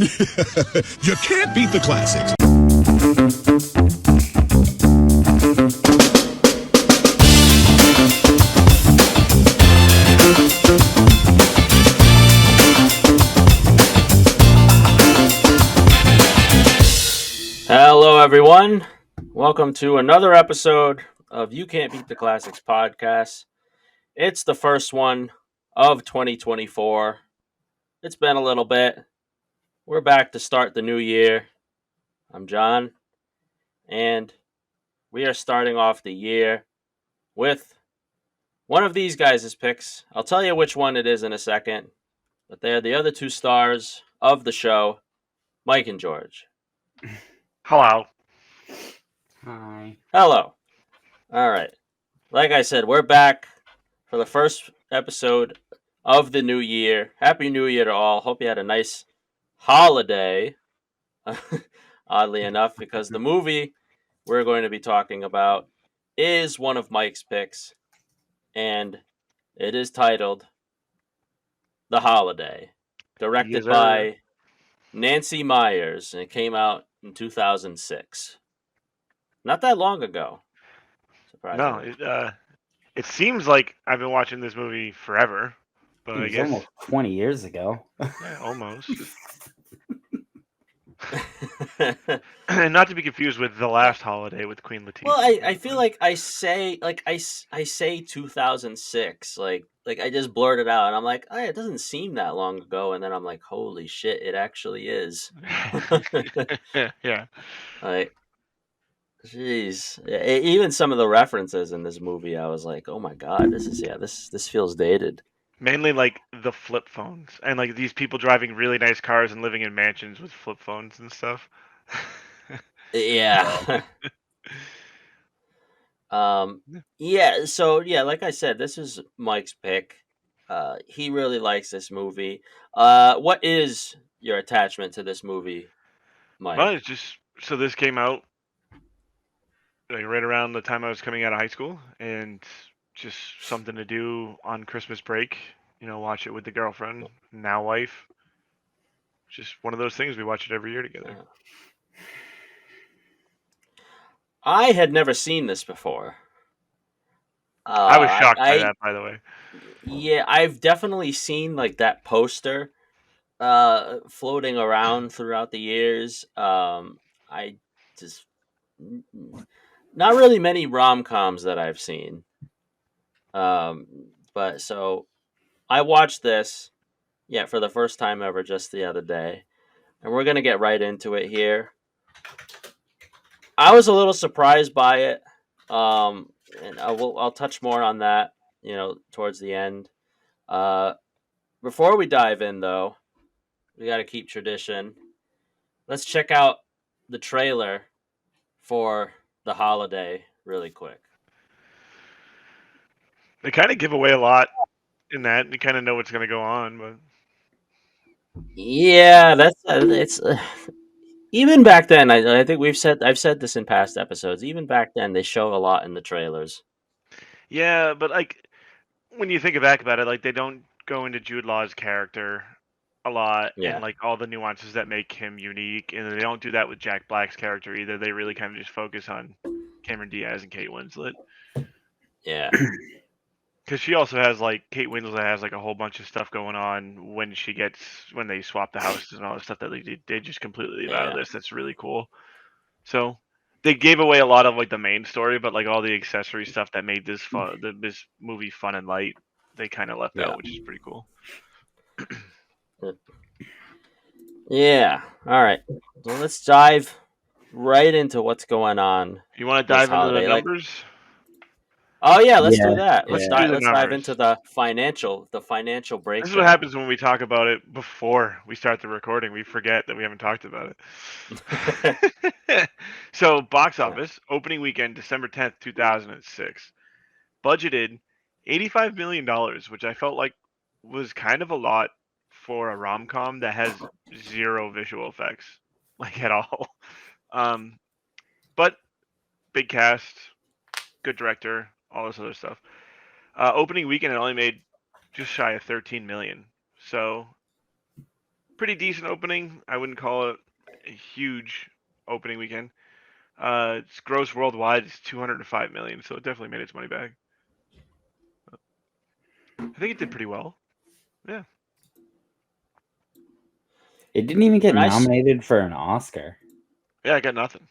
You can't beat the classics. Hello, everyone. Welcome to another episode of You Can't Beat the Classics podcast. It's the first one of 2024. It's been a little bit. We're back to start the new year. I'm John, and we are starting off the year with one of these guys' picks. I'll tell you which one it is in a second, but they're the other two stars of the show, Mike and George. Hello. Hi. Hello. All right. Like I said, we're back for the first episode of the new year. Happy New Year to all. Hope you had a nice holiday, oddly enough, because the movie we're going to be talking about is one of Mike's picks, and it is titled The Holiday, directed by Nancy Meyers, and it came out in 2006. Not that long ago, surprisingly. No, it seems like I've been watching this movie forever, but It I was guess almost 20 years ago. almost. Not to be confused with The Last Holiday with Queen Latifah. Well, I feel like I say 2006 like I just blurted out and I'm like, oh, it doesn't seem that long ago, and then I'm like, holy shit, it actually is. Yeah. Like, jeez, even some of the references in this movie, I was like, oh my god, this feels dated. Mainly like the flip phones and like these people driving really nice cars and living in mansions with flip phones and stuff. Yeah. Yeah, so yeah, like I said, this is Mike's pick. He really likes this movie. What is your attachment to this movie, Well, Mike? it's just so this came out like right around the time I was coming out of high school, and just something to do on Christmas break. Watch it with the girlfriend, now wife. Just one of those things. We watch it every year together. I had never seen this before. I was shocked by I that, by the way. yeah, I've definitely seen like that poster floating around throughout the years. I just not really many rom-coms that I've seen. Um, but so I watched this, yeah, for the first time ever just the other day, and we're gonna get right into it here. I was a little surprised by it, and I'll touch more on that, towards the end. Uh, Before we dive in, though, we got to keep tradition. Let's check out the trailer for The Holiday really quick. They kind of give away a lot in that. You kind of know what's going to go on, but Yeah, that's it's even back then. I think I've said this in past episodes. Even back then, they show a lot in the trailers. yeah, but like when you think back about it, like they don't go into Jude Law's character a lot and Yeah, like all the nuances that make him unique, and they don't do that with Jack Black's character either. They really kind of just focus on Cameron Diaz and Kate Winslet. yeah, Because she also has like Kate Winslet has like a whole bunch of stuff going on when they swap the houses and all the stuff that they just completely leave out of yeah, this. That's really cool. So they gave away a lot of like the main story, but like all the accessory stuff that made this movie fun and light, they kind of left yeah, out, which is pretty cool. yeah. All right, so let's dive right into what's going on You want to this dive into the holiday. Like, numbers? oh yeah, let's do Yeah, that. Let's do the Let's dive numbers. into the financial This is what breakdown. happens when we talk about it before we start the recording. We forget that we haven't talked about it. So, box office, opening weekend, December 10th, 2006. Budgeted $85 million, which I felt like was kind of a lot for a rom-com that has zero visual effects, like at all. But big cast, good director, all this other stuff. Opening weekend, it only made just shy of 13 million. So pretty decent opening. I wouldn't call it a huge opening weekend. Its gross worldwide is 205 million, so it definitely made its money back. I think it did pretty well. Yeah. It didn't even get And nominated for an Oscar. Yeah, I got nothing.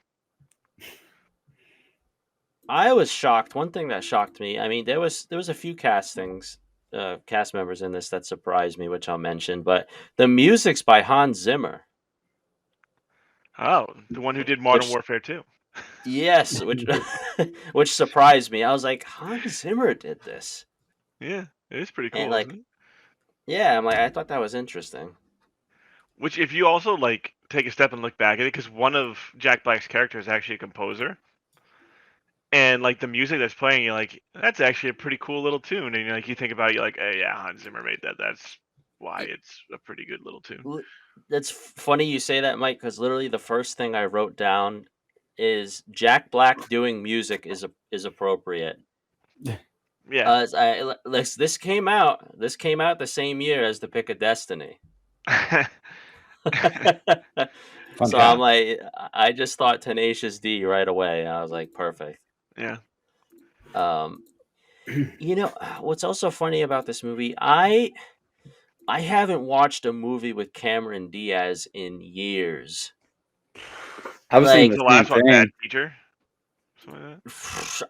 I was shocked. One thing that shocked me. I mean, there was a few cast members in this that surprised me, which I'll mention. But the music's by Hans Zimmer. Oh, the one who did Modern Which Warfare 2. Yes, which which surprised me. I was like, Hans Zimmer did this, Yeah, it is pretty and cool, isn't like, it? yeah, I'm like, I thought that was interesting. Which, if you also like take a step and look back at it, because one of Jack Black's characters is actually a composer, and like the music that's playing, you're like, that's actually a pretty cool little tune, and like you think about it, you're like, hey, yeah, Hans Zimmer made that. That's why It- it's a pretty good little tune. That's funny you say that, Mike, because literally the first thing I wrote down is Jack Black doing music is appropriate. Yeah. This came out. This came out the same year as the Pick of Destiny. Fun So I'm fact. like, I just thought Tenacious D right away. I was like, perfect. Yeah. Um, what's also funny about this movie? I haven't watched a movie with Cameron Diaz in years. I was thinking Like, The the same last one, Bad thing. Teacher. Something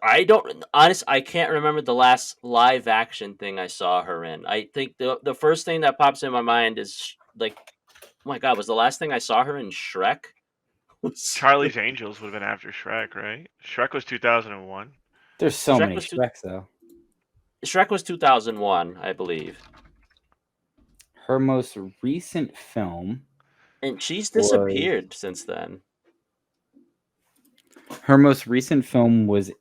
like that. I can't remember the last live action thing I saw her in. I think the first thing that pops in my mind is like, oh my god, was the last thing I saw her in Shrek? Charlie's Angels would have been after Shrek, right? Shrek was 2001. There's so Shrek many was two, Shreks though. Shrek was 2001, I believe. Her most recent film And she's was disappeared since then. was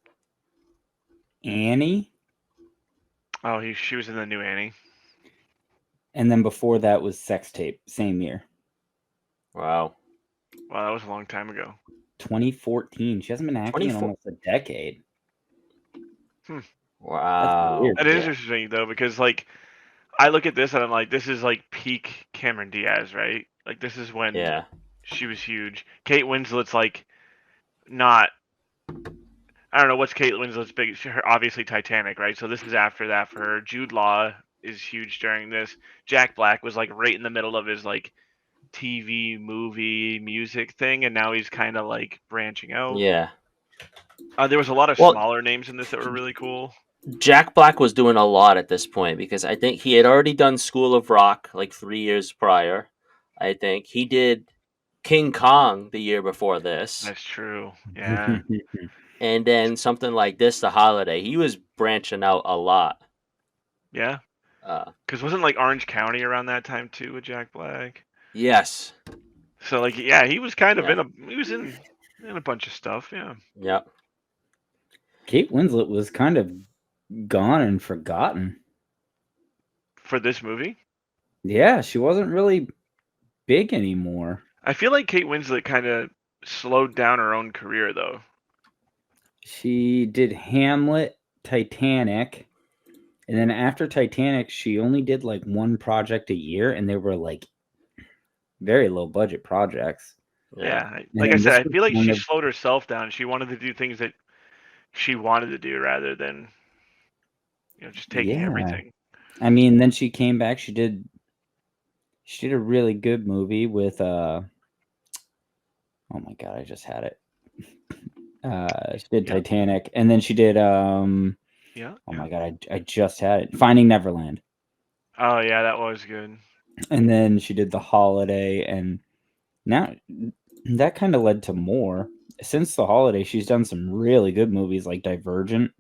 Annie, Oh, she was in the new Annie. and then before that was Sex Tape, same year, Wow. Wow, that was a long time ago. 2014. She hasn't been acting in 24. almost a decade. That's Wow. weird. That is interesting though, because like I look at this and I'm like, this is like peak Cameron Diaz, right? Like this is when Yeah. she was huge. Kate Winslet's like not. I don't know what's Kate Winslet's big. Her obviously Titanic, right? So this is after that for her. Jude Law is huge during this. Jack Black was like right in the middle of his like TV, movie, music thing, and now he's kind of like branching out. Yeah. There was a lot of Well, smaller names in this that were really cool. Jack Black was doing a lot at this point because I think he had already done School of Rock like 3 years prior. I think he did King Kong the year before this, That's true. Yeah. and then something like this, The Holiday. He was branching out a lot. Yeah. Uh, Because wasn't like Orange County around that time too with Jack Black? yes. So like yeah, he was kind of Yeah. he was in a bunch of stuff. Yeah. Yep. Kate Winslet was kind of gone and forgotten. For this movie, Yeah, she wasn't really big anymore. I feel like Kate Winslet kind of slowed down her own career though. She did Hamlet, Titanic, and then after Titanic, she only did like one project a year, and they were like very low budget projects. Yeah. And Like I then said, this I was feel like kind she of slowed herself down. She wanted to do things that she wanted to do rather than just taking yeah. everything. I mean, then she came back. She did a really good movie with oh my god, I just had it. She did Yeah. Titanic, and then she did Yeah. oh my god, I just had it. Finding Neverland. Oh yeah, that was good. And then she did The Holiday, and now that kind of led to more. Since The Holiday, she's done some really good movies like Divergent.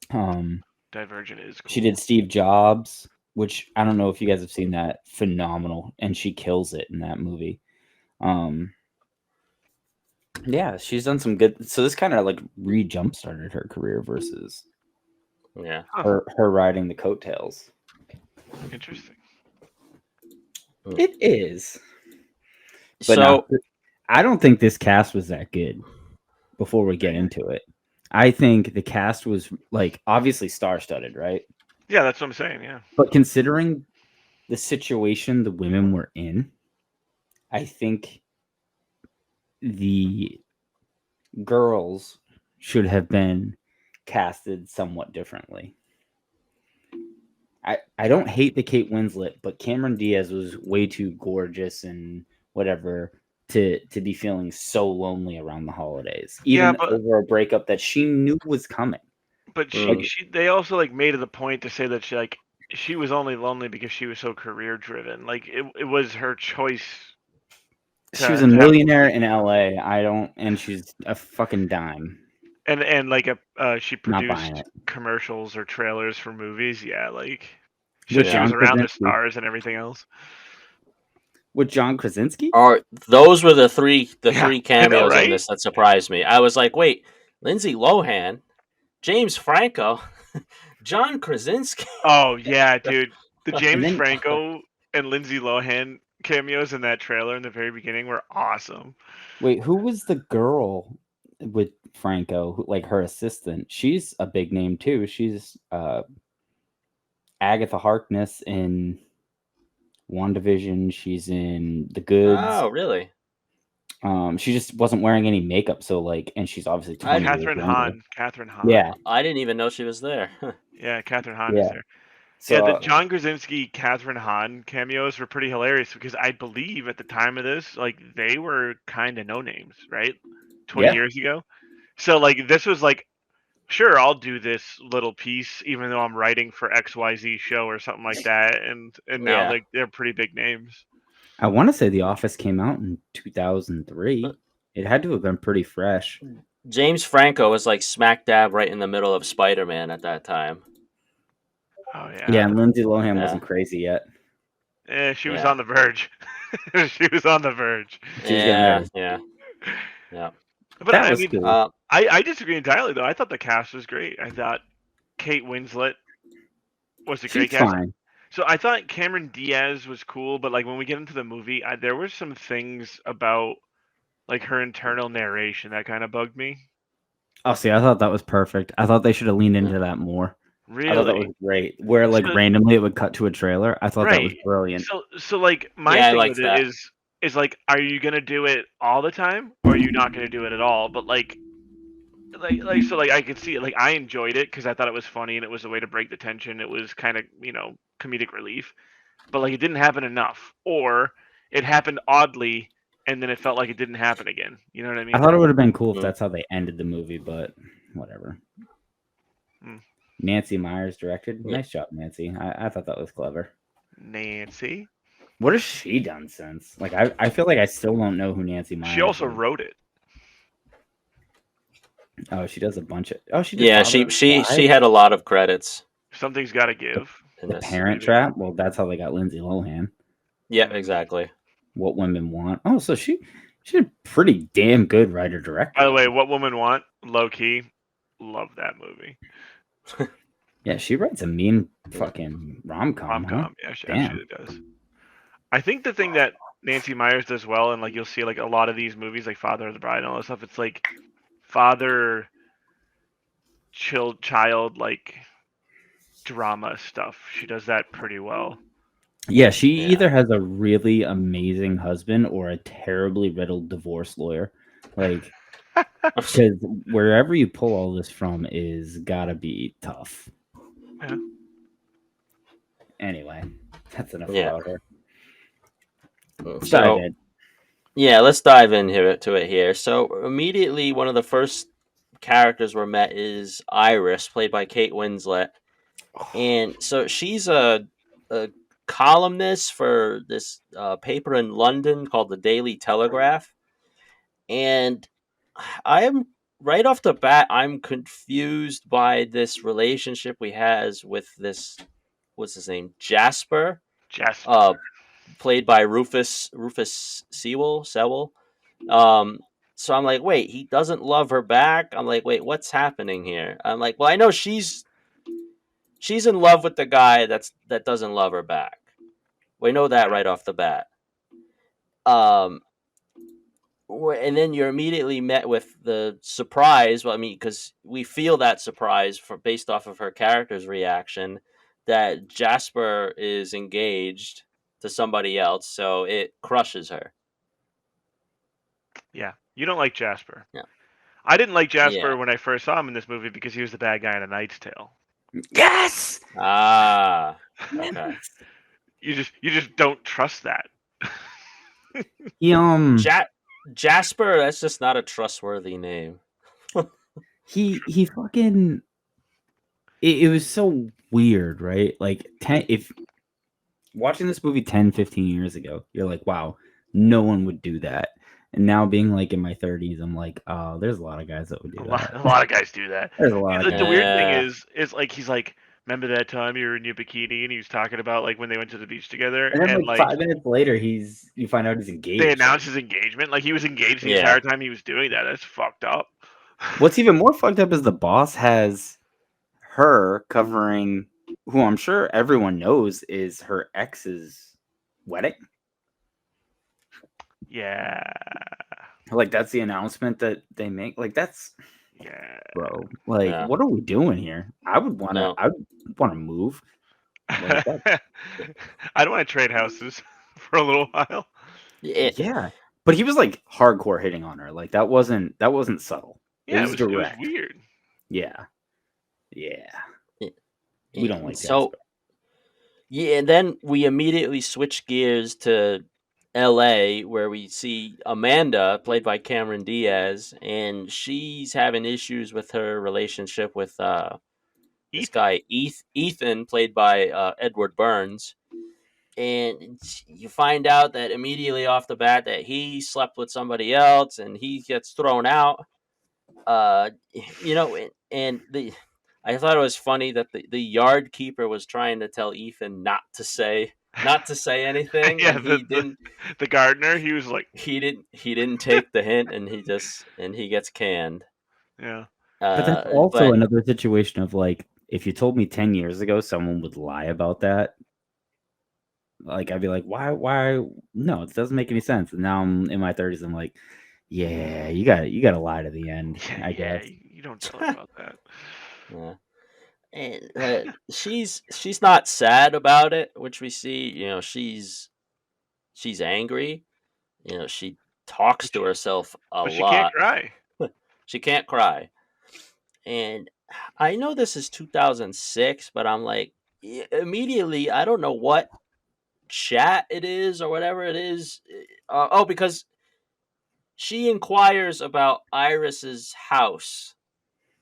Divergent is cool. She did Steve Jobs, which I don't know if you guys have seen that. Phenomenal, and she kills it in that movie. Yeah, she's done some good. So this kind of like jump started her career versus Yeah. Huh. her riding the coattails. Interesting. It is. But So no, I don't think this cast was that good. Before we get into it, I think the cast was like obviously star-studded, right? Yeah, that's what I'm saying. Yeah. But considering the situation the women were in, I think the girls should have been casted somewhat differently. I don't hate the Kate Winslet, but Cameron Diaz was way too gorgeous and whatever to be feeling so lonely around the holidays, Yeah, even over a breakup that she knew was coming. but Mm. they also like made it a point to say that she was only lonely because she was so career driven. Like it was her choice She was to a have millionaire in LA. And she's a fucking dime. and like she Not buying produced it. commercials or trailers for movies. Yeah, like With she was John around the Krasinski. stars and everything else. With John Krasinski? Or those were the three Yeah, I know, cameos in right? this that surprised me. I was like, wait, Lindsay Lohan, James Franco, John Krasinski. Oh yeah, dude. The And James then Franco and Lindsay Lohan cameos in that trailer in the very beginning were awesome. wait, who was the girl with Franco, like her assistant? She's a big name too. She's Agatha Harkness in WandaVision. She's in The Goods. Oh, really? She just wasn't wearing any makeup, so like, and she's obviously I 20 years younger. Catherine Hahn. Yeah, I didn't even know she was there. Yeah, Catherine Hahn is yeah. there. Yeah, So the John Krasinski, Catherine Hahn cameos were pretty hilarious because I believe at the time of this, like they were kind of no names, right? 20 yeah, years ago. So like this was like, sure, I'll do this little piece even though I'm writing for XYZ show or something like that, and now Yeah. they're pretty big names. I want to say The Office came out in 2003. It had to have been pretty fresh. James Franco was like smack dab right in the middle of Spider-Man at that time. Oh Yeah, yeah. and Lindsay Lohan Yeah. wasn't crazy yet. She was Yeah. on the verge. She was on the verge. She was getting ready. Yeah. Yeah. But That I was mean, cool. I disagree entirely though. I thought the cast was great. I thought Kate Winslet was a great She's cast. fine. So I thought Cameron Diaz was cool, but like when we get into the movie, there were some things about like her internal narration that kind of bugged me. Oh, see, I thought that was perfect. I thought they should have leaned into that more. I thought that was Really? great. Where like So randomly it would cut to a trailer. I thought that was right. brilliant. So like my Yeah, I thing with liked it that. is like, are you gonna do it all the time or are you not gonna do it at all? But like so like I could see it. Like I enjoyed it because I thought it was funny and it was a way to break the tension. It was kind of comedic relief, but like it didn't happen enough, or it happened oddly and then it felt like it didn't happen again. You know what I I mean? thought it would have been cool if Mm. that's how they ended the movie, but whatever. Hmm. Nancy Myers directed. Yeah. Nice job, Nancy. I thought that was clever. Nancy. What has she done since? Like I feel like I still don't know who Nancy Myers She also is. wrote it. Oh, she does a bunch of. Oh, she did. Yeah, Father of she Five, had a lot of credits Something's got to give. in The this. Parent Trap. Well, that's how they got Lindsay Lohan. Yeah, exactly. What Women Want. Oh, so she's a pretty damn good writer director. By the way, What Women Want, low key, love that movie. Yeah, she writes a mean fucking rom-com. Huh? Rom-com, yeah, she Damn. actually does. I think the thing that Nancy Myers does well, and like you'll see like a lot of these movies, like Father of the Bride and all that stuff, it's like father child like drama stuff. She does that pretty well. Yeah, she Yeah. either has a really amazing husband or a terribly riddled divorce lawyer. Like, because wherever you pull all this from is gotta be tough. Yeah. Anyway, that's enough Yeah. about her. Let's So dive in. yeah, let's dive into it here. So immediately, one of the first characters we're met is Iris, played by Kate Winslet, and so she's a columnist for this paper in London called the Daily Telegraph, and I am right off the bat, I'm confused by this relationship we has with this. What's his name? Jasper. Jasper. Played by Rufus Sewell. Um, so I'm like, wait, he doesn't love her back. I'm like, wait, what's happening here? I'm like, well, I know she's in love with the guy that doesn't love her back. We know that right off the bat. And then you're immediately met with the surprise. Well, I mean, because we feel that surprise based off of her character's reaction that Jasper is engaged to somebody else, so it crushes her. Yeah, you don't like Jasper. Yeah. I didn't like Jasper Yeah. when I first saw him in this movie because he was the bad guy in A Knight's Tale. Yes. Ah. Okay. You just don't trust that. He Jasper. That's just not a trustworthy name. he fucking it was so weird, right? Like if watching this movie 10, 15 years ago, you're like, wow, no one would do that. And now being like in my 30s, I'm like, oh, there's a lot of guys that would do that. A lot of guys do that. There's a lot of Like, the guys. weird thing Yeah. is like he's like, remember that time you were in your bikini and he was talking about like when they went to the beach together And then and like like 5 minutes later, you find out he's engaged. they announced his engagement. Like he was engaged the Yeah. entire time he was doing that. That's fucked up. What's even more fucked up is the boss has her covering who I'm sure everyone knows is her ex's wedding. Yeah. Like that's the announcement that they make. Like that's Yeah. bro. Like Yeah. what are we doing here? I would No. want to move. Like that. I don't want to trade houses for a little while. Yeah. But he was like hardcore hitting on her. Like that wasn't subtle. Yeah, It was direct. It was weird. Yeah. Yeah. Yeah. We don't like So Jasper. yeah, and then we immediately switch gears to LA where we see Amanda, played by Cameron Diaz, and she's having issues with her relationship with this Ethan. guy Ethan, played by Edward Burns. And you find out that immediately off the bat that he slept with somebody else and he gets thrown out. You know, and the I thought it was funny that the yard keeper was trying to tell Ethan not to say anything, Yeah, and the gardener, he was like, he didn't take the hint, and he gets canned. yeah. But that's also But another situation of like, if you told me 10 years ago someone would lie about that, like I'd be like, why? No, it doesn't make any sense. And now I'm in my 30s. I'm like, yeah, you got to lie to the end. Yeah, I guess. you don't tell her about that. yeah. And she's not sad about it, which we see. You know, she's angry. You know, she talks to herself a But she can't lot. cry. She can't cry. And I know this is 2006, but I'm like, immediately, I don't know what chat it is or whatever it is. Because she inquires about Iris's house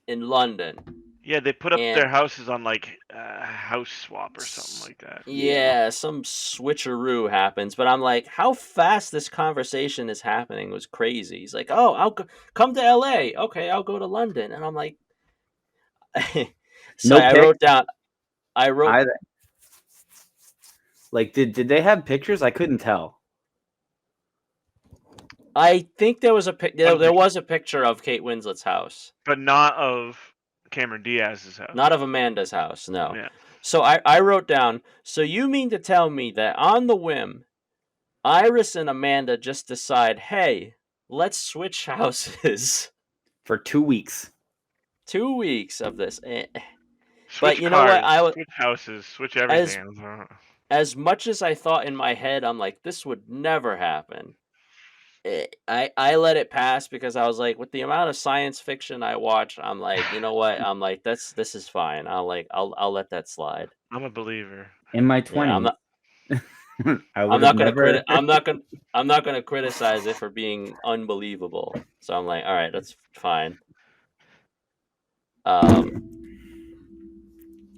in London. Yeah, they put up And their houses on like house swap or something like that. yeah, some switcheroo happens, but I'm like, how fast this conversation is happening was crazy. He's like, "Oh, come to LA. Okay, I'll go to London." And I'm like, so No I pic wrote down. I wrote. either. Like, did they have pictures? I couldn't tell. I think there was there was a picture of Kate Winslet's house, But not of Cameron Diaz's house. not of Amanda's house. No. Yeah. So I wrote down. So you mean to tell me that on the whim, Iris and Amanda just decide, hey, let's switch houses For 2 weeks. 2 weeks of this. Switch You know cars, what? I was switch houses, switch everything. as much as I thought in my head, I'm like, this would never happen. I let it pass because I was like, with the amount of science fiction I watch, I'm like, you know what? I'm like, this is fine. I'll let that slide. I'm a believer. In my Yeah, 20s, I I'm would not have gonna never. I'm not gonna criticize it for being unbelievable. So I'm like, all right, that's fine.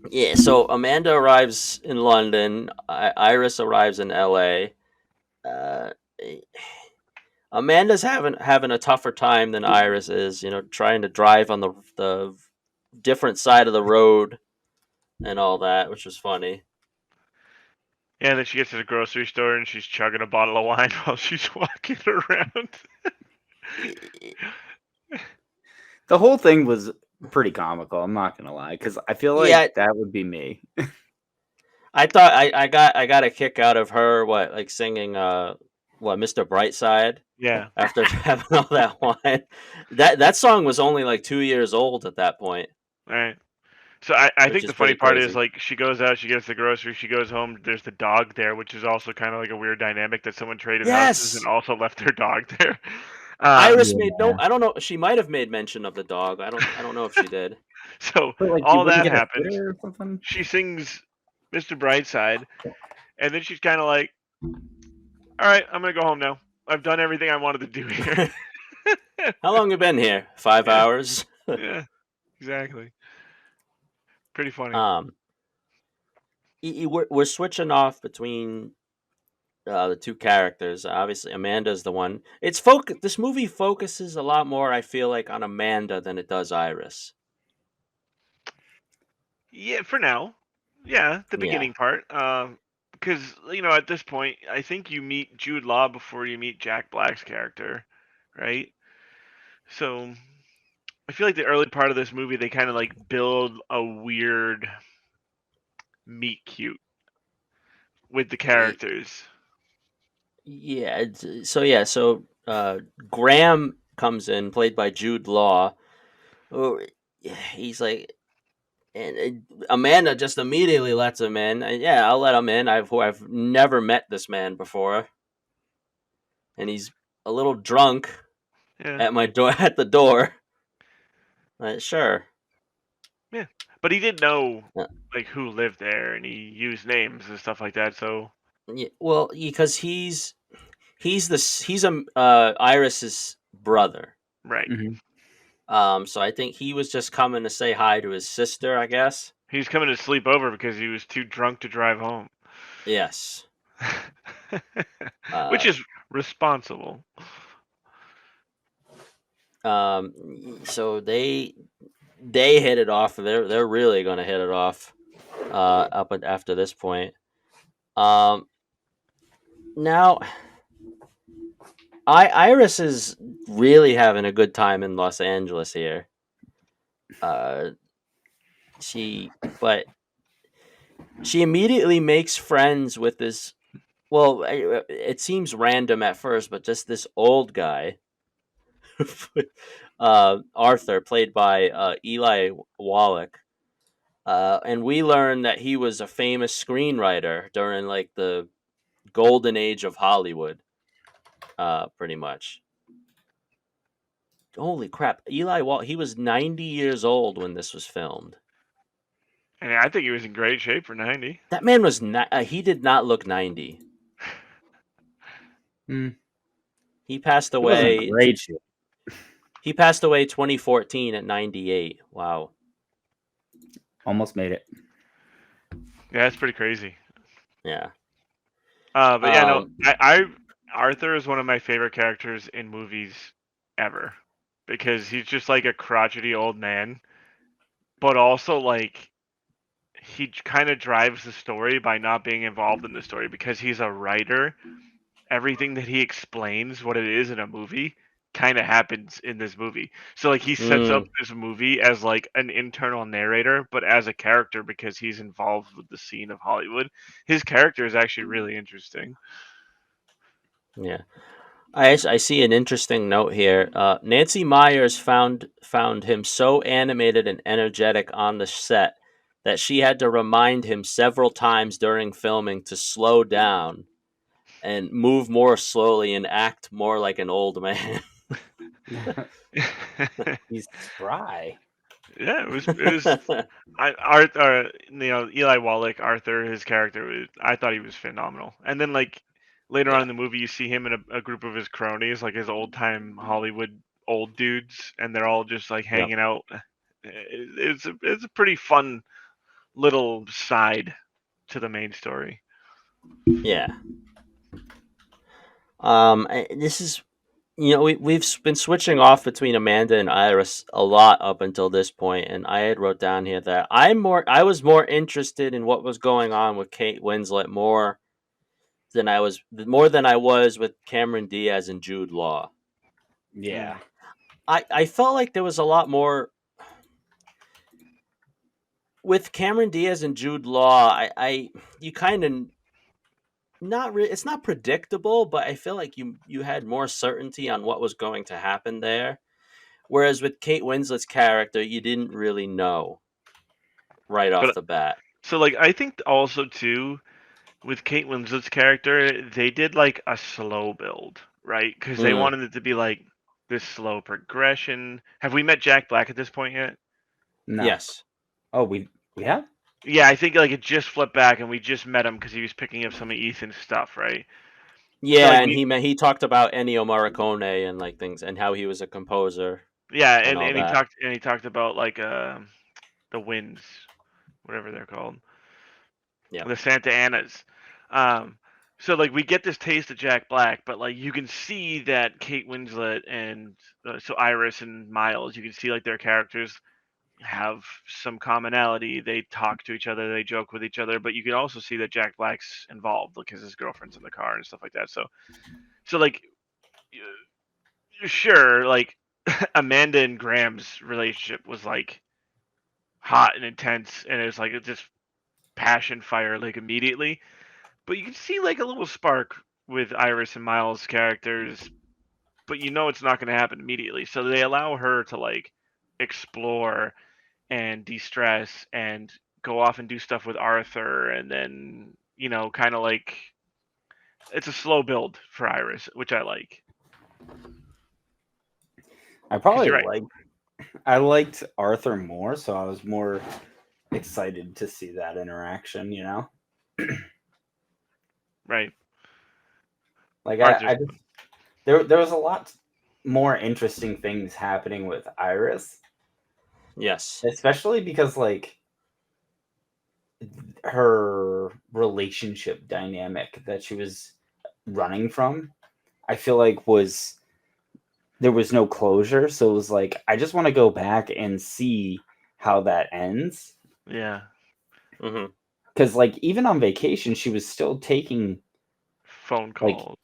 Yeah. So Amanda arrives in London. Iris arrives in L.A. Uh, Amanda's having a tougher time than Iris is. You know, trying to drive on the different side of the road and all that, which was funny. Yeah, then she gets to the grocery store and she's chugging a bottle of wine while she's walking around. The whole thing was pretty comical. I'm not gonna lie, because I feel like Yeah. that would be me. I thought I got a kick out of her singing Mr. Brightside Yeah. after having all that wine. That song was only like 2 years old at that point. All right. So I which think is the funny pretty part is crazy. like she goes out, she gets the groceries, she goes home. There's the dog there, which is also kind of like a weird dynamic that someone traded houses and Yes, also left their dog there. Iris made no. Yeah. I don't know. She might have made mention of the dog. I don't know if she did. So But like, you all wouldn't that get a happens. sitter or something? She sings Mr. Brightside, and then she's kind of like, "All right, I'm gonna go home now. I've done everything I wanted to do here." How long you been here? 5 Yeah, hours. yeah, exactly. Pretty funny. um, we're switching off between the two characters. Obviously, Amanda's the one. This movie focuses a lot more, I feel like, on Amanda than it does Iris. Yeah, for now. Yeah, the Yeah. beginning part. Because at this point, I think you meet Jude Law before you meet Jack Black's character, right? So I feel like the early part of this movie, they kind of like build a weird meet cute with the Y- characters. Yeah. So Graham comes in, played by Jude Law. Oh, he's like, and Amanda just immediately lets him in. Yeah, I'll let him in. I've never met this man before, and he's a little drunk Yeah, at my door at the door. Sure. yeah. But he did know Uh, like who lived there, and he used names and stuff like that. So yeah, well, because he's Iris's brother. right, Hmm. So I think he was just coming to say hi to his sister, I guess. he's coming to sleep over because he was too drunk to drive home, Yes. which Uh, is responsible. so they hit it off. They're really gonna hit it off. After this point. Um, Now Iris is really having a good time in Los Angeles here. Uh, she but she immediately makes friends with this. Well, it seems random at first, but just this old guy, Arthur, played by Eli Wallach. And we learn that he was a famous screenwriter during like the golden age of Hollywood, pretty much. Holy crap! He was 90 years old when this was filmed. And I think he was in great shape for 90. That man was not. He did not look 90. Mm. He passed It wasn't away. great shit. He passed away 2014 at 98. Wow. Almost made it. Yeah, that's pretty crazy. Yeah. But yeah, no, Um. I Arthur is one of my favorite characters in movies ever because he's just like a crotchety old man, but also like he kind of drives the story by not being involved in the story because he's a writer. Everything that he explains what it is in a movie kind of happens in this movie. So like he sets up mm, this movie as like an internal narrator, but as a character because he's involved with the scene of Hollywood. His character is actually really interesting. yeah. I see an interesting note here. Nancy Myers found him so animated and energetic on the set that she had to remind him several times during filming to slow down and move more slowly and act more like an old man. He's spry. Yeah, it was Art Eli Wallach Arthur his character I thought he was phenomenal. And then like later on Yeah. in the movie you see him in a group of his cronies like his old time Hollywood old dudes and they're all just like Yep. hanging out. It's a pretty fun little side to the main story. Yeah. This is we've been switching off between Amanda and Iris a lot up until this point, and I had wrote down here that I was more interested in what was going on with Kate Winslet more than I was with Cameron Diaz and Jude Law. Yeah. I felt like there was a lot more with Cameron Diaz and Jude Law. I you kind of not really. It's not predictable, but I feel like you had more certainty on what was going to happen there. Whereas with Kate Winslet's character, you didn't really know. right off But the bat. so like I think also too with Kate Winslet's character, they did like a slow build, right? Because they Mm. wanted it to be like this slow progression. Have we met Jack Black at this point yet? No. Yes. Oh, we have? Yeah, I think like it just flipped back and we just met him because he was picking up some of Ethan's stuff, right? So Yeah, like and we he talked about Ennio Morricone and like things and how he was a composer yeah, and all and he that. talked about like the winds, whatever they're called, Yeah. the Santa Anas. Um, so like we get this taste of Jack Black, but like you can see that Kate Winslet and so Iris and Miles, you can see like their characters have some commonality. They talk to each other, they joke with each other, but you can also see that Jack Black's involved because his girlfriend's in the car and stuff like that. So like sure, like Amanda and Graham's relationship was like hot and intense, and it was like it just passion fire like immediately. But you can see like a little spark with Iris and Miles' characters, but you know it's not going to happen immediately. So they allow her to like explore and de-stress and go off and do stuff with Arthur, and then kind of like it's a slow build for Iris, which I like. I Because probably you're right, liked Arthur more, so I was more excited to see that interaction, you know? right? Like Arthur's I just there was a lot more interesting things happening with Iris, Yes. especially because like her relationship dynamic that she was running from, I feel like there was no closure, so it was like I just want to go back and see how that ends. yeah. Mhm. Because like even on vacation she was still taking Phone like calls.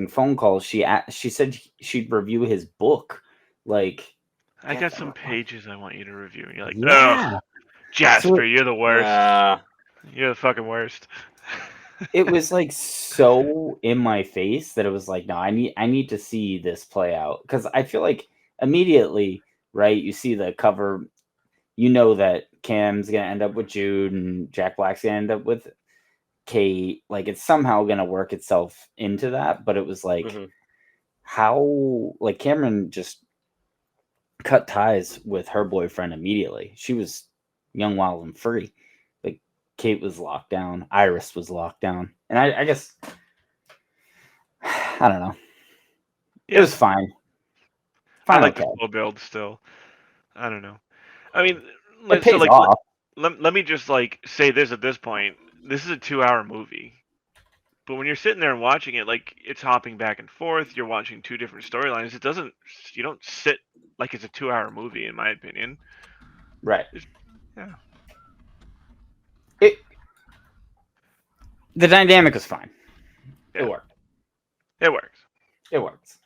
phone calls. She said she'd review his book. Like, I get got the some pages I want you to review, and you're like, ugh, yeah. So Jasper, you're the worst. Uh, You're the fucking worst. it was like so in my face that it was like, no, I need to see this play out, because I feel like immediately, right? You see the cover, you know that Cam's gonna end up with Jude and Jack Black's gonna end up with Kate. Like it's somehow gonna work itself into that, but it was like mhm. how like Cameron just cut ties with her boyfriend immediately. She was young, wild, and free. Like Kate was locked down. Iris was locked down. And I guess I don't know. It Yeah, was fine. I Fine, like the okay. slow build still. I don't know. I mean, It so pays like off. let me just like say this at this point. This is a 2-hour movie. But when you're sitting there and watching it, like it's hopping back and forth, you're watching two different storylines. You don't sit like it's a 2-hour movie, in my opinion. Right. It's, yeah, It the dynamic was fine. It yeah, worked. it works. It works.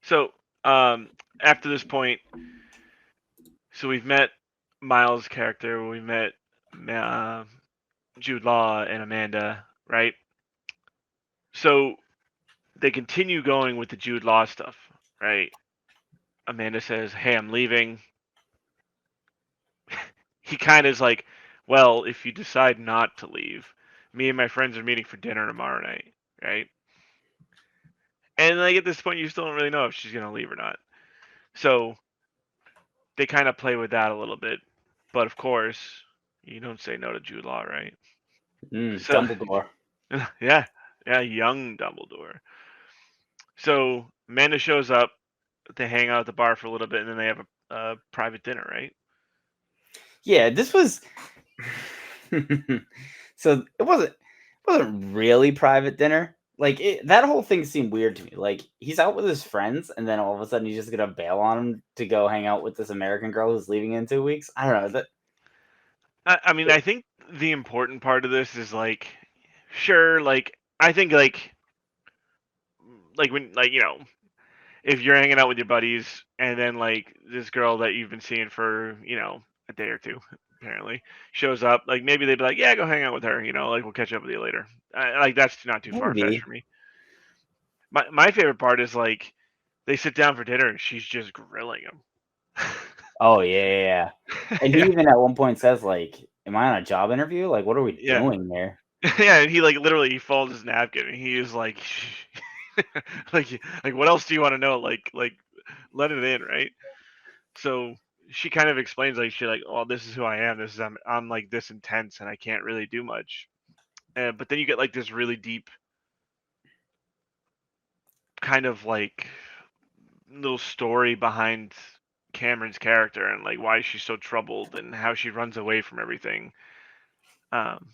So, after this point, so we've met Miles' character, we met uh, Jude Law and Amanda, right? So they continue going with the Jude Law stuff, right? Amanda says, "Hey, I'm leaving." He kind of is like, "Well, if you decide not to leave, me and my friends are meeting for dinner tomorrow night, right?" And like at this point, you still don't really know if she's gonna leave or not. So they kind of play with that a little bit, but of course, you don't say no to Jude Law, right? So Dumbledore. yeah, yeah, young Dumbledore. So Amanda shows up. They hang out at the bar for a little bit, and then they have a private dinner, right? Yeah, this was so it wasn't really private dinner. Like that whole thing seemed weird to me. Like he's out with his friends, and then all of a sudden he's just gonna bail on him to go hang out with this American girl who's leaving in 2 weeks. I don't know. I mean, I think the important part of this is like, sure, like I think like when like if you're hanging out with your buddies and then like this girl that you've been seeing for a day or two apparently shows up, like maybe they'd be like, yeah, go hang out with her, like we'll catch up with you later. Like that's not too far fetched Maybe. for me. My favorite part is like they sit down for dinner and she's just grilling him. Oh yeah. And he Yeah, even at one point says like, "Am I on a job interview? Like, what are we yeah, doing here?" yeah. And he like literally he folds his napkin and he is like, like what else do you want to know? Like let it in, right? So she kind of explains like she like, oh, this is who I am. This is I'm like this intense and I can't really do much. But then you get like this really deep kind of like little story behind Cameron's character and like why she's so troubled and how she runs away from everything. Um,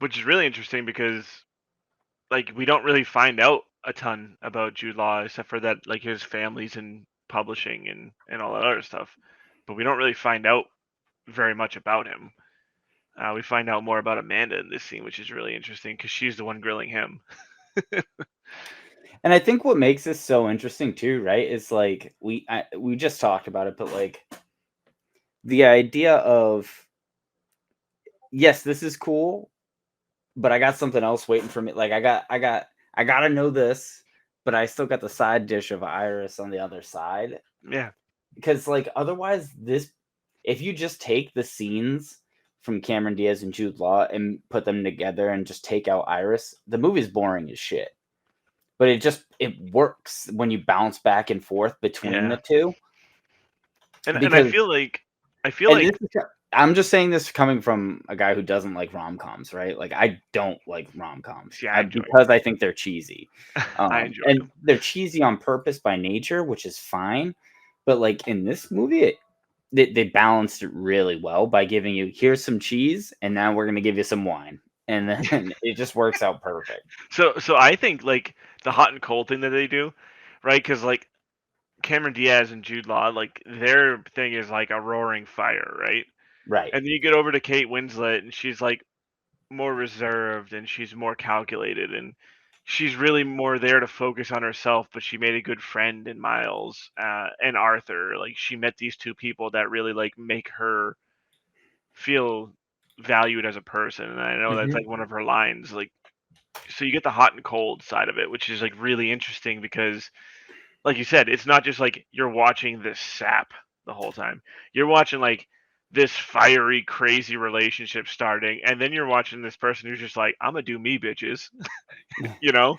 which is really interesting because like we don't really find out a ton about Jude Law except for that like his family's in publishing and all that other stuff. But we don't really find out very much about him. We find out more about Amanda in this scene, which is really interesting because she's the one grilling him. And I think what makes this so interesting too, right, is like we just talked about it, but like the idea of yes, this is cool, but I got something else waiting for me. Like I gotta know this, but I still got the side dish of Iris on the other side. Yeah, Because like otherwise, this if you just take the scenes from Cameron Diaz and Jude Law and put them together and just take out Iris, the movie's boring as shit. But it works when you bounce back and forth between yeah. the two. And Because I feel and like this is, I'm just saying this coming from a guy who doesn't like rom coms, right? Like I don't like rom coms see, I enjoy because I think they're cheesy, I enjoy and them. they're cheesy on purpose by nature, which is fine. But like in this movie, they balanced it really well by giving you here's some cheese, and now we're gonna give you some wine, and then it just works out perfect. So I think like the hot and cold thing that they do, right? Because like Cameron Diaz and Jude Law, like their thing is like a roaring fire, right? Right. And then you get over to Kate Winslet, and she's like more reserved and she's more calculated and she's really more there to focus on herself. But she made a good friend in Miles and Arthur. Like she met these two people that really like make her feel valued as a person. And I know that's Hmm. like one of her lines. Like so you get the hot and cold side of it, which is like really interesting because like you said, it's not just like you're watching this sap the whole time. You're watching like this fiery, crazy relationship starting, and then you're watching this person who's just like, "I'm gonna do me, bitches," you know.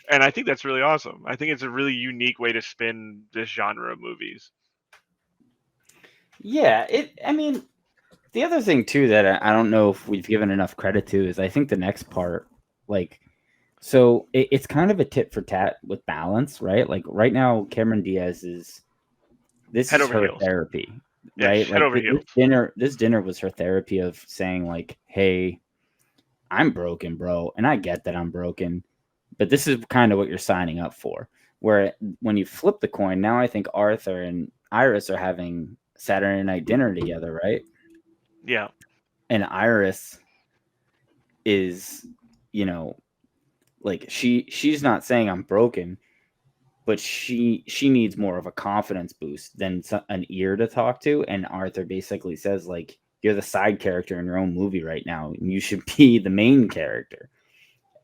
And I think that's really awesome. I think it's a really unique way to spin this genre of movies. Yeah. It. I mean, the other thing too that I don't know if we've given enough credit to is I think the next part, like, so it's kind of a tit for tat with balance, right? Like right now, Cameron Diaz is this Head is over her heels. therapy, Yeah, right? she's head Like over heels. this dinner was her therapy of saying like, "Hey, I'm broken, bro, and I get that I'm broken, but this is kind of what you're signing up for." Where when you flip the coin, now I think Arthur and Iris are having Saturday night dinner together, right? Yeah, And Iris is, you know, like she's not saying I'm broken, but she needs more of a confidence boost than an ear to talk to. And Arthur basically says like, you're the side character in your own movie right now, and you should be the main character.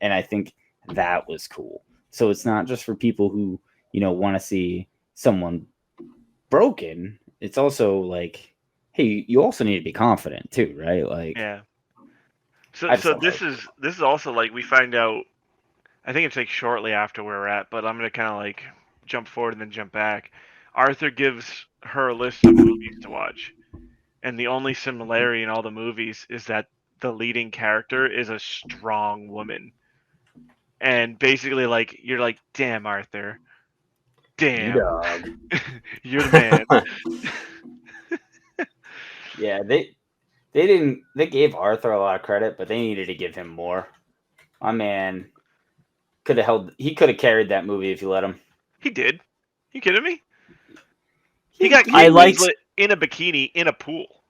And I think that was cool. So it's not just for people who want to see someone broken. It's also like, hey, you also need to be confident too, right? Like yeah. So I just so thought that was this is also like we find out. I think it's like shortly after where we're at, but I'm gonna kind of like jump forward and then jump back. Arthur gives her a list of movies to watch. And the only similarity in all the movies is that the leading character is a strong woman. And basically like you're like, "Damn, Arthur. you Damn. dog. You're the man." Yeah, they didn't. They gave Arthur a lot of credit, but they needed to give him more. My man could have held. He could have carried that movie if you let him. He did. You kidding me? He He got I Kate he. liked Winslet in a bikini in a pool.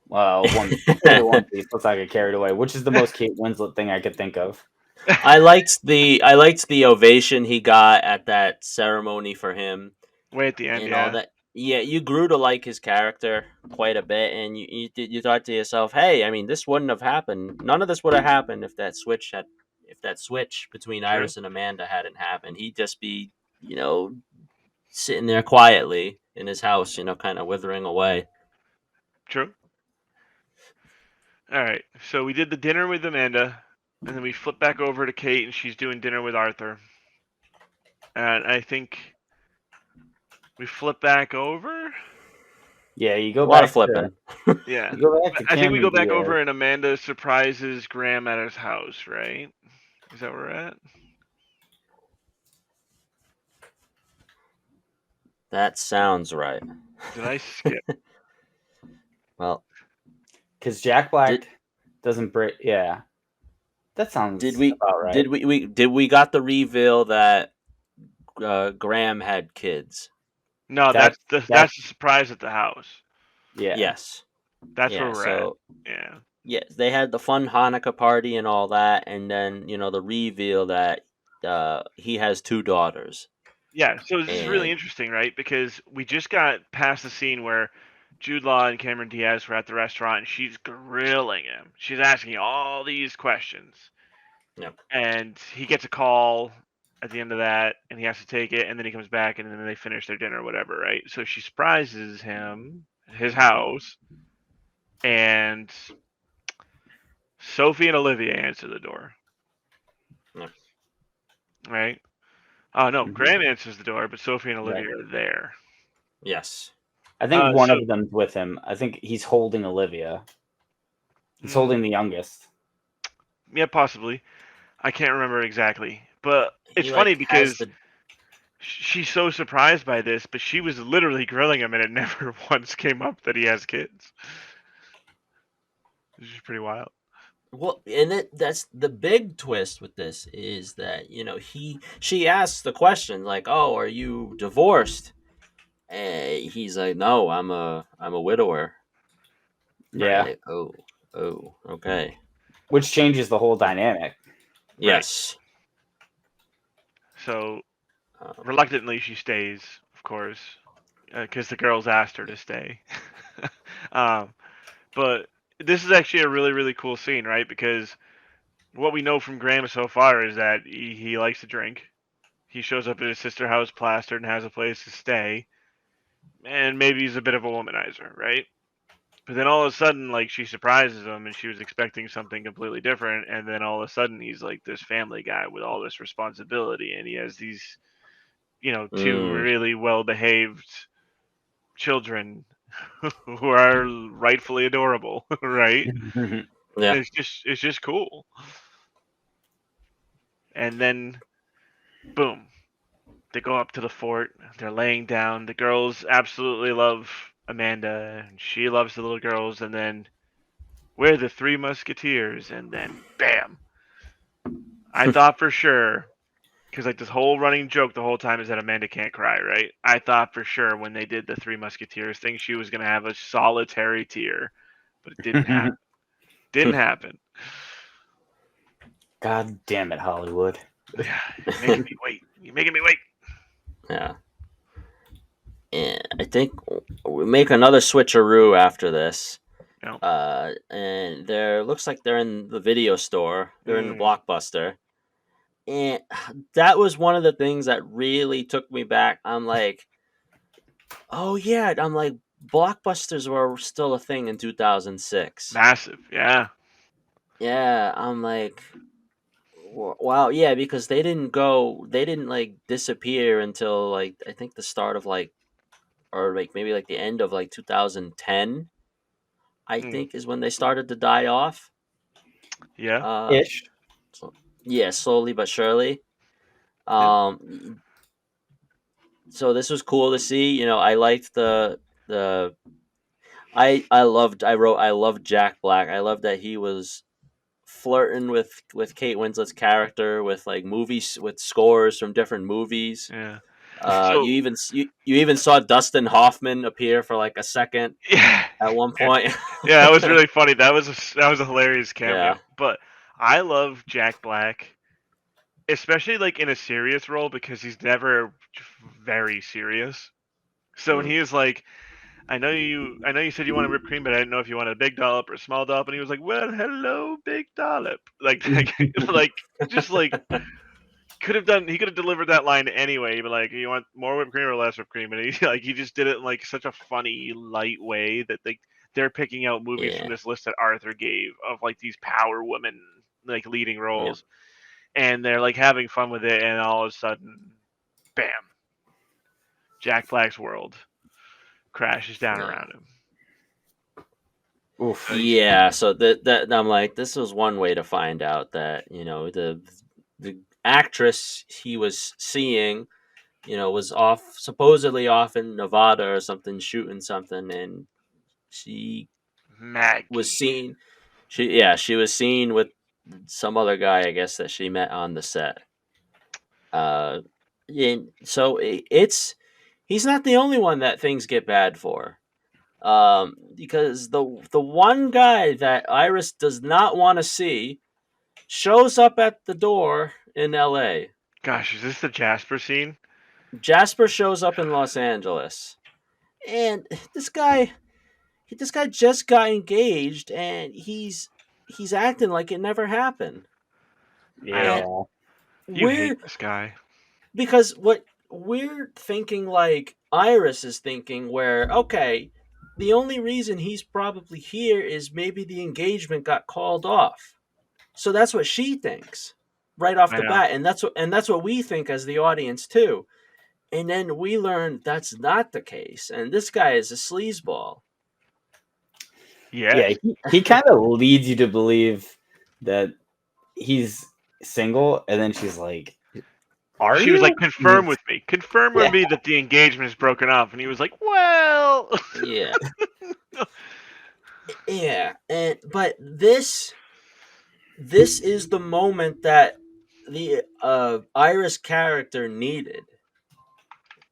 Well, one piece. Let's not get carried away. Which is the most Kate Winslet thing I could think of. I liked the ovation he got at that ceremony for him Way at the end, and all yeah. that. Yeah, you grew to like his character quite a bit, and you thought to yourself, "Hey, I mean, this wouldn't have happened. None of this would have happened if that switch between True. Iris and Amanda hadn't happened. He'd just be, you know, sitting there quietly in his house, kind of withering away." True. All right. So we did the dinner with Amanda, and then we flip back over to Kate, and she's doing dinner with Arthur. And I think we flip back over. Yeah, you A go lot back of flipping. Yeah. you go back to I think we Cameron go back Diaz. over, and Amanda surprises Graham at his house, right? Is that where we're at? That sounds right. Did I skip? Well, Because Jack Black did doesn't break. Yeah, that did sounds we about right. did we got the reveal that Graham had kids? No, That's that's the surprise at the house. yeah. Yes. That's where Yeah. we're at. So Yeah. yes, they had the fun Hanukkah party and all that, and then the reveal that he has two daughters. Yeah, so this is really And interesting, right? Because we just got past the scene where Jude Law and Cameron Diaz were at the restaurant and she's grilling him. She's asking all these questions. Yep. And he gets a call at the end of that and he has to take it and then he comes back and then they finish their dinner or whatever, right? So she surprises him at his house and Sophie and Olivia answer the door, Yep. right? Oh no, Mhm. Graham answers the door, but Sophie and Olivia Right. are there. Yes. I think one So of them's with him. I think he's holding Olivia. He's mm, holding the youngest. yeah, possibly. I can't remember exactly, but it's He funny like has because the she's so surprised by this, but she was literally grilling him, and it never once came up that he has kids. Which is pretty wild. well, and that's the big twist with this is that she asks the question like, "Oh, are you divorced?" And he's like, "No, I'm a widower." Right, Yeah, Like, oh, okay, which changes the whole dynamic. right. yes. So Um, reluctantly, she stays, of course, because the girls asked her to stay. um, but this is actually a really, really cool scene, right? Because what we know from Graham so far is that he likes to drink. He shows up at his sister's house plastered and has a place to stay. And maybe he's a bit of a womanizer, right? But then all of a sudden, like she surprises him, and she was expecting something completely different, and then all of a sudden he's like this family guy with all this responsibility, and he has these, two mm, really well-behaved children who are rightfully adorable, right? yeah. It's just cool. And then, boom, they go up to the fort. They're laying down. The girls absolutely love Amanda, and she loves the little girls, and then we're the Three Musketeers, and then bam. I thought for sure, because like this whole running joke the whole time is that Amanda can't cry, right? I thought for sure when they did the Three Musketeers thing, she was gonna have a solitary tear, but it didn't happen. Didn't happen. God damn it, Hollywood. Yeah, you're making me wait. You're making me wait. Yeah. And I think we make another switcheroo after this. No. And looks like they're in the video store. They're in the Mm, Blockbuster. And that was one of the things that really took me back. I'm like, oh yeah. I'm like, Blockbusters were still a thing in 2006. massive. Yeah. Yeah, I'm like, wow, yeah, because they didn't like disappear until like I think the start of like, or like maybe like the end of like 2010. I Mm, think is when they started to die off. yeah. Uh, Ish. so, yeah, slowly but surely. Yeah. Um, so this was cool to see. I liked the I loved Jack Black. I loved that he was flirting with Kate Winslet's character with like movies with scores from different movies. Yeah. You So even you even saw Dustin Hoffman appear for like a second yeah. at one point. Yeah, that was really funny. That was a hilarious cameo. Yeah. But I love Jack Black, especially like in a serious role because he's never very serious. So when Mm. he is like, I know you said you wanted whipped cream, but I didn't know if you wanted a big dollop or a small dollop, and he was like, well, hello, big dollop, like just like he could have delivered that line anyway, but like, you want more whipped cream or less whipped cream, and he like he just did it in like such a funny, light way that they're picking out movies from Yeah. this list that Arthur gave of like these power women like leading Yeah. roles, and they're like having fun with it, and all of a sudden, bam, Jack Black's world crashes down Yeah. around him. Oof. Yeah, so that I'm like, this was one way to find out that the actress he was seeing, was supposedly off in Nevada or something shooting something, and she was Maggie. seen. She was seen with some other guy, I guess, that she met on the set. Yeah, so he's not the only one that things get bad for. Because the one guy that Iris does not want to see shows up at the door in L.A. Gosh, is this the Jasper scene? Jasper shows up in Los Angeles, and this guy just got engaged, and he's acting like it never happened. I Yeah. And know. You hate we're this guy. because what we're thinking, like Iris is thinking, where okay, the only reason he's probably here is maybe the engagement got called off. So that's what she thinks right off I the know. bat, and that's what we think as the audience too. And then we learn that's not the case, and this guy is a sleazeball. Yes. Yeah, he kind of leads you to believe that he's single, and then she's like, "Are She was like, you?" confirm with me. Confirm with Yeah. me that the engagement is broken off. And he was like, well. Yeah, yeah, and but this is the moment that the Iris character needed.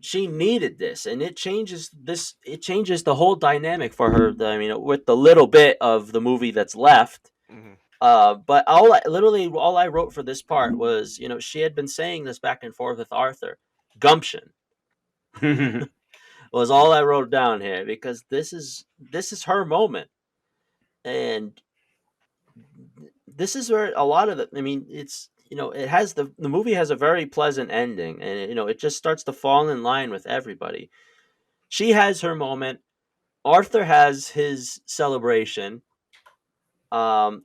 She needed this, and it changes this. It changes the whole dynamic for her. I mean, with the little bit of the movie that's left. Mhm. But literally all I wrote for this part was, she had been saying this back and forth with Arthur. Gumption was all I wrote down here, because this is her moment, and this is where a lot of the. I mean, it's it has the movie has a very pleasant ending, and it just starts to fall in line with everybody. She has her moment. Arthur has his celebration. Um,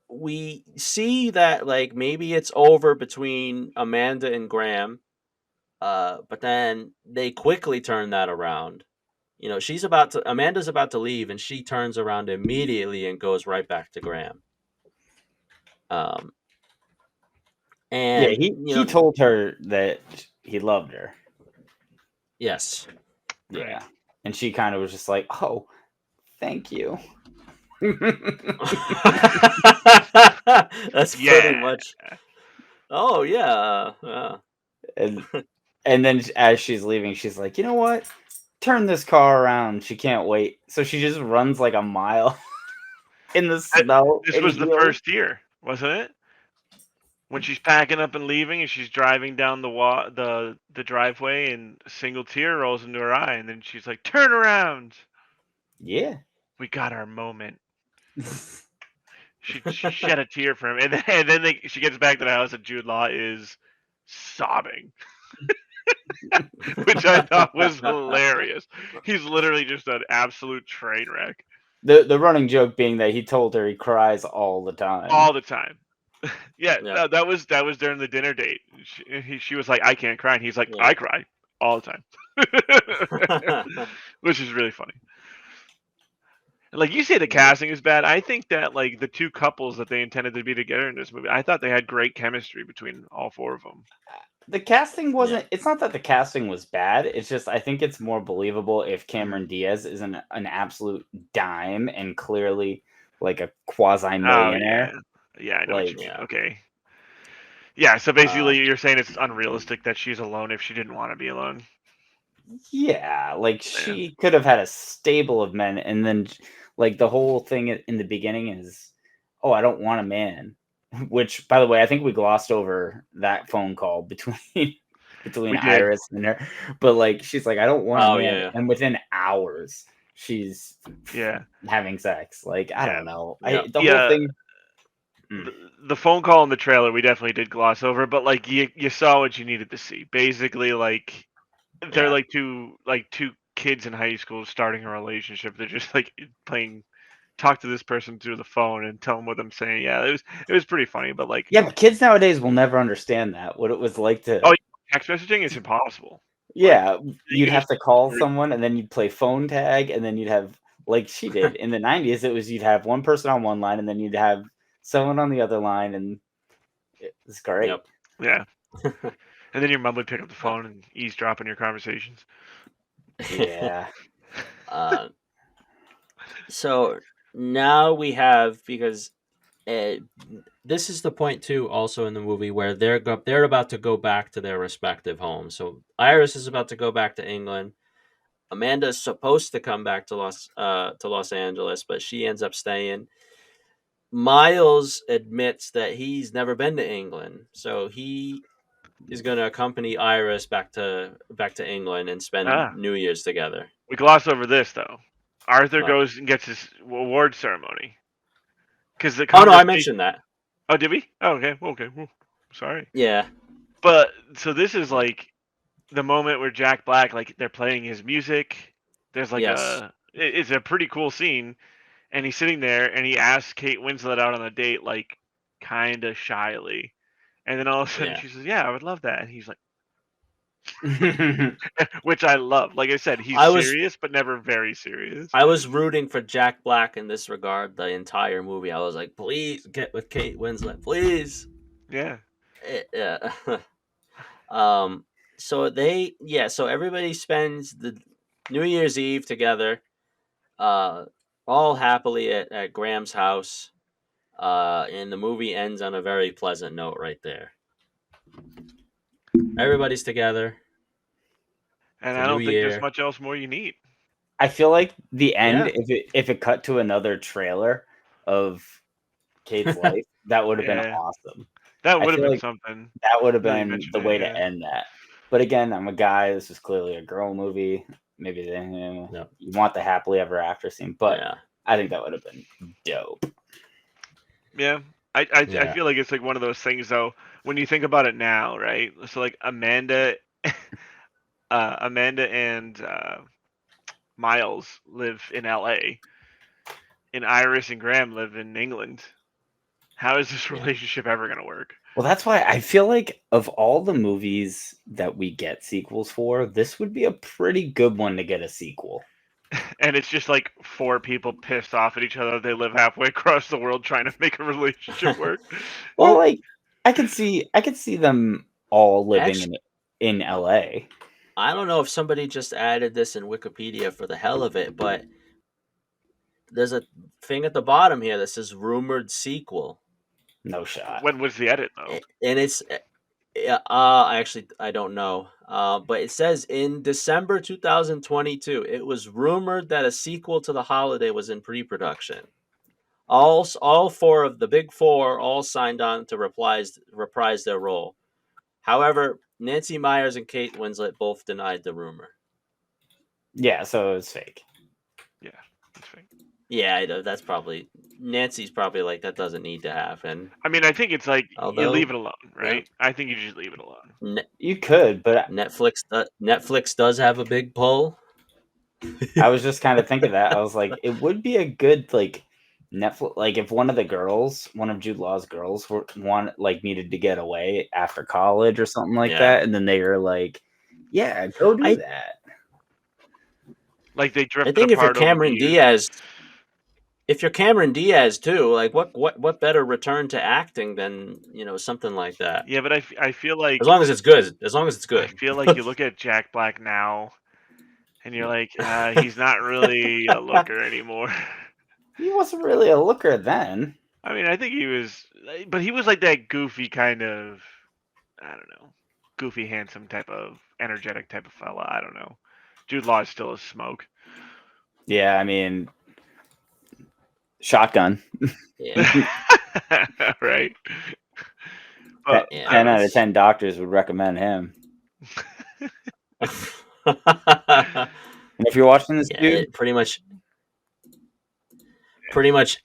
we see that like maybe it's over between Amanda and Graham, but then they quickly turn that around. Amanda's about to leave, and she turns around immediately and goes right back to Graham. Um, Yeah, and he told her that he loved her. yes, Right. Yeah, and she kind of was just like, "Oh, thank you." that's Yeah. pretty much. Oh yeah, and and then as she's leaving, she's like, "You know what? Turn this car around." She can't wait, so she just runs like a mile in the snow This in was the heels. first year, wasn't it? When she's packing up and leaving, and she's driving down the driveway, and a single tear rolls into her eye, and then she's like, "Turn around! Yeah. We got our moment." She shed a tear for him, and then she gets back to the house, and Jude Law is sobbing, which I thought was hilarious. He's literally just an absolute train wreck The running joke being that he told her he cries all the time. all the time. Yeah, yeah, no, that was during the dinner date. She was like, "I can't cry," and he's like, yeah. "I cry all the time," which is really funny. Like you say, the casting is bad. I think that like the two couples that they intended to be together in this movie, I thought they had great chemistry between all four of them. The casting Yeah. wasn't. It's not that the casting was bad. It's just I think it's more believable if Cameron Diaz is an absolute dime and clearly like a quasi Oh millionaire. yeah, I know what you Like, mean. Yeah. Okay, yeah. So basically, Um, you're saying it's unrealistic that she's alone if she didn't want to be alone. yeah, like Yeah. she could have had a stable of men, and then like the whole thing in the beginning is, oh, I don't want a man. Which, by the way, I think we glossed over that phone call between We did. Iris and her. But like, she's like, I don't want a Oh, man, yeah. and within hours, she's Yeah. having sex. Like, I Yeah. don't know. Yeah. The whole thing. The phone call in the trailer we definitely did gloss over, but like you saw what you needed to see. Basically, like they're Yeah. like two kids in high school starting a relationship. They're just like playing talk to this person through the phone and tell them what I'm saying. Yeah, it was pretty funny, but like, Yeah, but kids nowadays will never understand that. What it was like oh, to. text messaging is impossible. Like, Yeah, you you'd could have just to call someone, and then you'd play phone tag, and then you'd have like she did in the '90s. It was you'd have one person on one line, and then you'd have someone on the other line, and it's great. Yep. yeah, and then your mom would pick up the Uh, phone and eavesdrop on your conversations. Yeah. uh, so now we have, because uh, this is the point too, also in the movie, where they're about to go back to their respective homes. So Iris is about to go back to England. Amanda's supposed to come back to Los Angeles, but she ends up staying. Miles admits that he's never been to England, so he is going to accompany Iris back to England and spend Ah, New Year's together. we gloss over this though. Arthur But goes and gets his award ceremony because the oh no, I conversation. mentioned that. Oh, did we? Oh, okay. Okay. Well, sorry. Yeah, But so this is like the moment where Jack Black, like they're playing his music. There's like yes, it's a pretty cool scene, and he's sitting there and he asks Kate Winslet out on a date, like kind of shyly, and then all of a sudden yeah. she says, "Yeah, I would love that," and he's like, which I love. Like I said, he's I was serious but never very serious. I was rooting for Jack Black in this regard the entire movie. I was like, please get with Kate Winslet, please. Yeah, Yeah. um. So everybody spends the New Year's Eve together, uh, all happily at Graham's house. And the movie ends on a very pleasant note right there. Everybody's together. and It's a I new don't think there's year. much else more you need. I feel like the end, Yeah. if it cut to another trailer of Kate's life, that would have been Yeah, awesome. that I would have feel been like something. that would have Now that you been mention the it, way yeah. to end that. But again, I'm a guy. This is clearly a girl movie. Maybe they, No. you want the happily ever after scene, but Yeah. I think that would have been dope. Yeah. I Yeah. feel like it's like one of those things though, when you think about it now, right? So like Amanda and Miles live in LA and Iris and Graham live in England. How is this Yeah. relationship ever gonna work? Well, that's why I feel like of all the movies that we get sequels for, this would be a pretty good one to get a sequel. And it's just like four people pissed off at each other. They live halfway across the world trying to make a relationship work. Well, like I could see them all living Actually, in LA. I don't know if somebody just added this in Wikipedia for the hell of it, but there's a thing at the bottom here that says rumored sequel. No shot. When was the edit though? And it's yeah, I don't know. But it says in December 2022, it was rumored that a sequel to The Holiday was in pre-production. All four of the big four all signed on to reprise their role. However, Nancy Myers and Kate Winslet both denied the rumor. Yeah, so it's fake. Yeah, that's fake. Yeah, I know, that's probably Nancy's probably like that doesn't need to happen. I mean, I think it's like you leave Although, it alone, yeah, right? I think you just leave it alone. You could, but Netflix does have a big pull. I was just kind of thinking that. I was like, it would be a good like Netflix, like if one of the girls, one of Jude Law's girls, needed to get away after college or something like Yeah, that, and then they were like, "Yeah, go do I that." Like they I drifted think if you're apart over the Cameron years. Diaz, if you're Cameron Diaz too, like what better return to acting than something like that? Yeah, but I feel As like long as it's good. As long as it's I good. feel like you look at Jack Black now, and you're like, he's not really a looker anymore. He wasn't really a looker then. I mean, I think he was, but he was like that goofy kind of, I don't know, goofy, handsome type of, energetic type of fella. I don't know. Jude Law is still a smoke. Yeah, I mean, shotgun. Yeah. Right. But Yeah. I don't 10 know. out of 10 doctors would recommend him. Yeah, And if you're watching this, dude, pretty much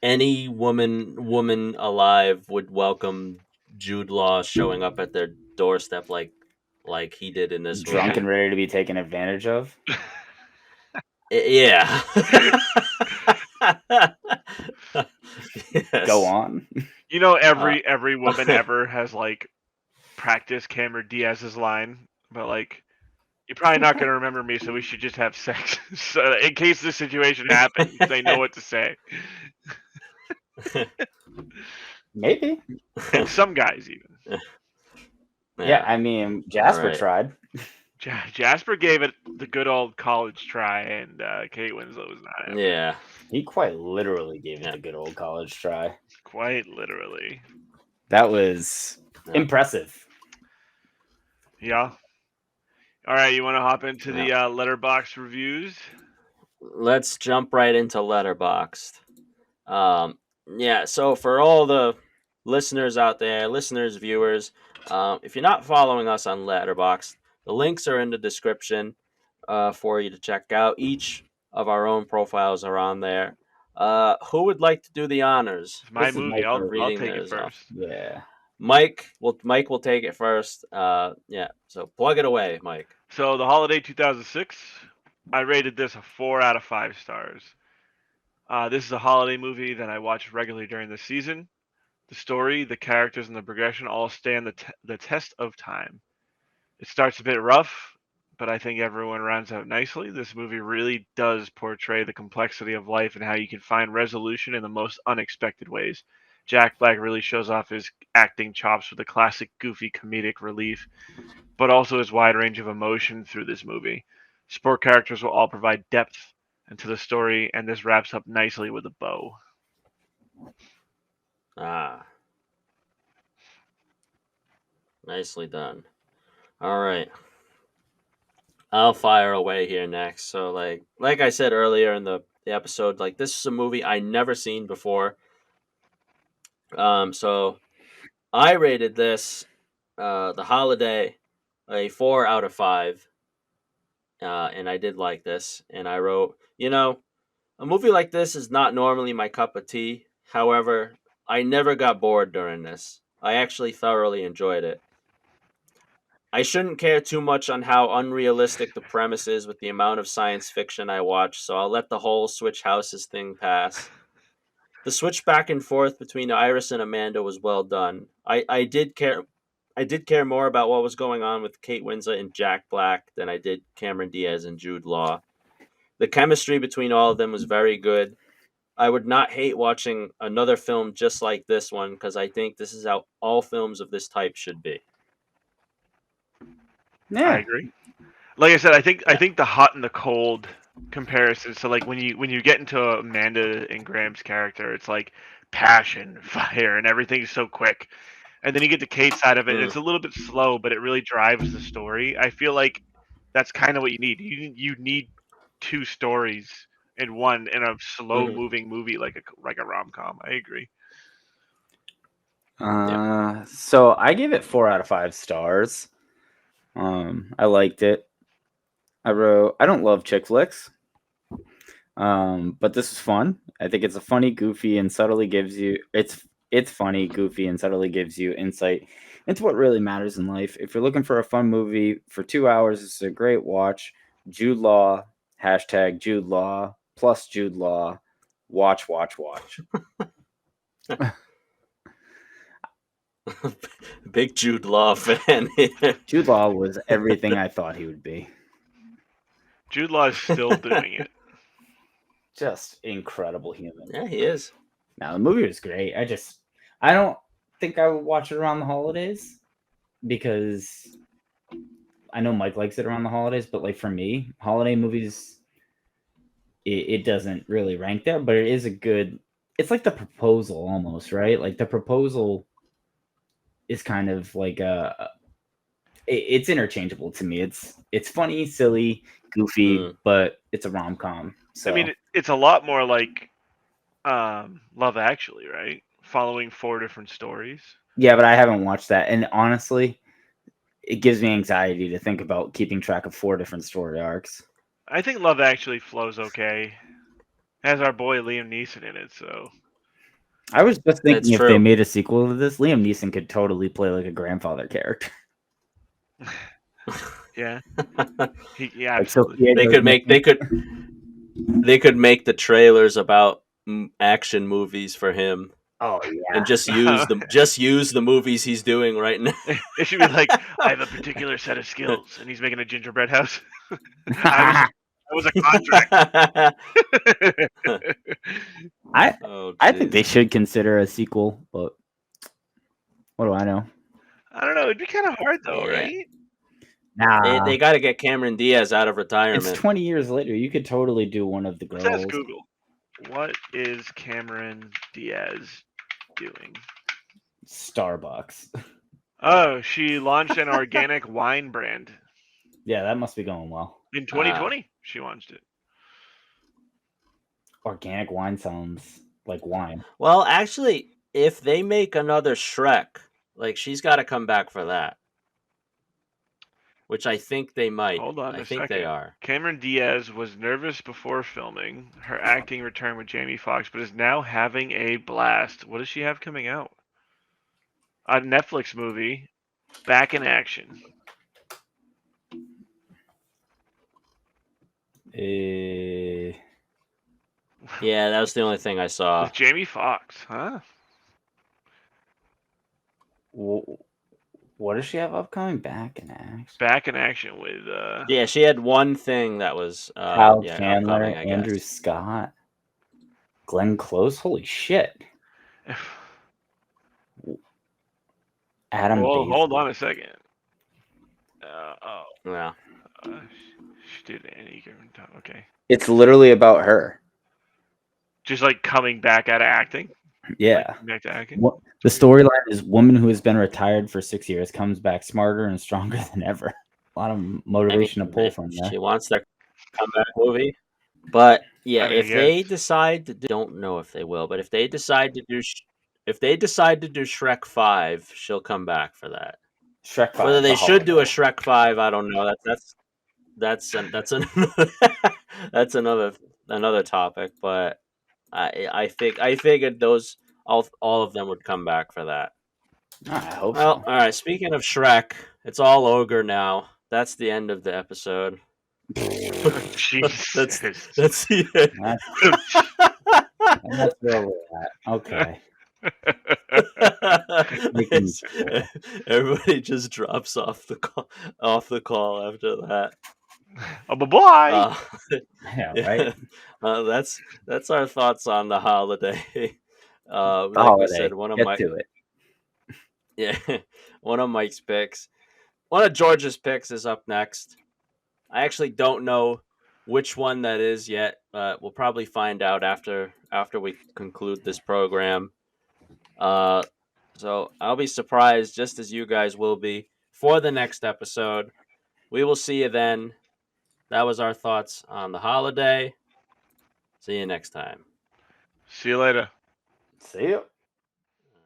any woman alive would welcome Jude Law showing up at their doorstep like he did in this drunk movie. and ready to be taken advantage of. Yeah. Go Yes. on. You know, Uh, every woman ever has like practiced Cameron Diaz's line, but like you're probably not gonna remember me, so we should just have sex. So in case this situation happens, they know what to say. Maybe. And some guys even. Yeah, Yeah. I mean, All Jasper right. tried. Jasper gave it the good old college try, and Kate Winslet was not having it. Yeah. He quite literally gave it Yeah. the good old college try. Quite literally. That was Yeah. impressive. Yeah. All right, you want to hop into Yeah. the letterbox reviews? Let's jump right into Letterboxd. Yeah. So for all the listeners out there, listeners, viewers, if you're not following us on Letterboxd, the links are in the description for you to check out. Each of our own profiles are on there. Who would like to do the honors It's my This is movie. my of first. I'll reading take it theirs off? first. Yeah. Mike will take it first. Yeah. So plug it away, Mike. So the holiday 2006, I rated this a 4 out of 5 stars. This is a holiday movie that I watch regularly during the season. The story, the characters, and the progression all stand the test of time. It starts a bit rough, but I think everyone rounds out nicely. This movie really does portray the complexity of life and how you can find resolution in the most unexpected ways. Jack Black really shows off his acting chops with a classic goofy comedic relief, but also his wide range of emotion through this movie. Sport characters will all provide depth into the story, and this wraps up nicely with a bow. Ah, nicely done. All right. I'll fire away here next. So like I said earlier in the episode, like this is a movie I never seen before. So I rated this The Holiday a 4 out of 5. And I did like this. And I wrote, a movie like this is not normally my cup of tea. However, I never got bored during this. I actually thoroughly enjoyed it. I shouldn't care too much on how unrealistic the premise is with the amount of science fiction I watch, so I'll let the whole switch houses thing pass. The switch back and forth between Iris and Amanda was well done. I did care more about what was going on with Kate Winslet and Jack Black than I did Cameron Diaz and Jude Law. The chemistry between all of them was very good. I would not hate watching another film just like this one because I think this is how all films of this type should be. I Yeah. agree. Like I said, I Yeah. think the hot and the cold comparison. So like when you get into Amanda and Graham's character, it's like passion, fire, and everything's so quick. And then you get the Kate side of it, and Mm, it's a little bit slow, but it really drives the story. I feel like that's kind of what you need. You need two stories in one in a slow hmm moving movie like a rom com. I agree. Yeah. So I gave it 4 out of 5 stars. I liked it. I wrote, I don't love chick flicks, but this is fun. I think it's a funny, goofy, and subtly gives you it's funny, goofy, and subtly gives you insight into what really matters in life. If you're looking for a fun movie for 2 hours, it's a great watch. Jude Law, hashtag Jude Law plus Jude Law. Watch, watch, watch. Big Jude Law fan here. Jude Law was everything I thought he would be. Jude Law is still doing it. Just incredible human. Yeah, he is. Now the movie was great. I don't think I would watch it around the holidays because I know Mike likes it around the holidays, but like for me, holiday movies, it doesn't really rank there, but it is a good. It's like The Proposal almost, right? Like The Proposal is kind of like it's interchangeable to me. It's funny, silly, goofy, Mm. but it's a rom com. I So mean, it's a lot more like Love Actually, right? Following four different stories. yeah, but I haven't watched that, and honestly, it gives me anxiety to think about keeping track of 4 different story arcs. I think Love Actually flows okay. Has our boy Liam Neeson in it, so I was just It's thinking if they true. made a sequel to this, Liam Neeson could totally play like a grandfather character. yeah, yeah, Like absolutely. Sophia they goes could make. They missing. could. They could make the trailers about action movies for him, Oh yeah. and just use the movies he's doing right now. It should be like, I have a particular set of skills, and he's making a gingerbread house. I was a contract. Oh, I think they jeez. should consider a sequel, but what do I know? I don't know. It'd be kind of hard though, Yeah. right? Nah, They got to get Cameron Diaz out of it's retirement. 20 years later. You could totally do one of the Let's ask girls. Google. What is Cameron Diaz doing? Starbucks. Oh, she launched an organic wine brand Yeah, that must be going well. in 2020. She launched it. Organic wine sounds like wine. Well, actually, if they make another Shrek, like she's got to come back for that, which I think they might. Hold on I a think second. they are. Cameron Diaz was nervous before filming her acting return with Jamie Foxx, but is now having a blast. What does she have coming out? A Netflix movie, Back in Action. Yeah, that was the only thing I saw. With Jamie Foxx, huh? What does she have upcoming? Back in Action. Back in Action with Yeah, she had one thing that was Kyle yeah, Chandler, upcoming, I Andrew guess. Scott, Glenn Close. Holy shit! Adam. Well, Basil. hold on a second. Yeah. She did any given time. Okay. It's literally about her. Just like coming back out of acting. Yeah. Like, coming back to acting. The storyline is woman who has been retired for 6 years comes back smarter and stronger than ever. A lot of motivation to pull from there. She wants that comeback movie. But yeah, I mean, if they decide to, don't know if they will, but if they decide to do Shrek 5, she'll come back for that. Shrek 5. Whether they the should do a holiday. Shrek 5, I don't know. That's another topic, but I figured those all of them would come back for that. I hope Well, so. all right. Speaking of Shrek, it's all ogre now. That's the end of the episode. Jesus. that's the That's where we're at. Okay. Everybody just drops off the call after that. Oh, bye-bye. Yeah, right. That's our thoughts on the holiday. Like holiday. we said, one of Get to it. Yeah, one of Mike's picks. One of George's picks is up next. I actually don't know which one that is yet, but we'll probably find out after we conclude this program. So I'll be surprised, just as you guys will be, for the next episode. We will see you then. That was our thoughts on the holiday. See you next time. See you later. See you.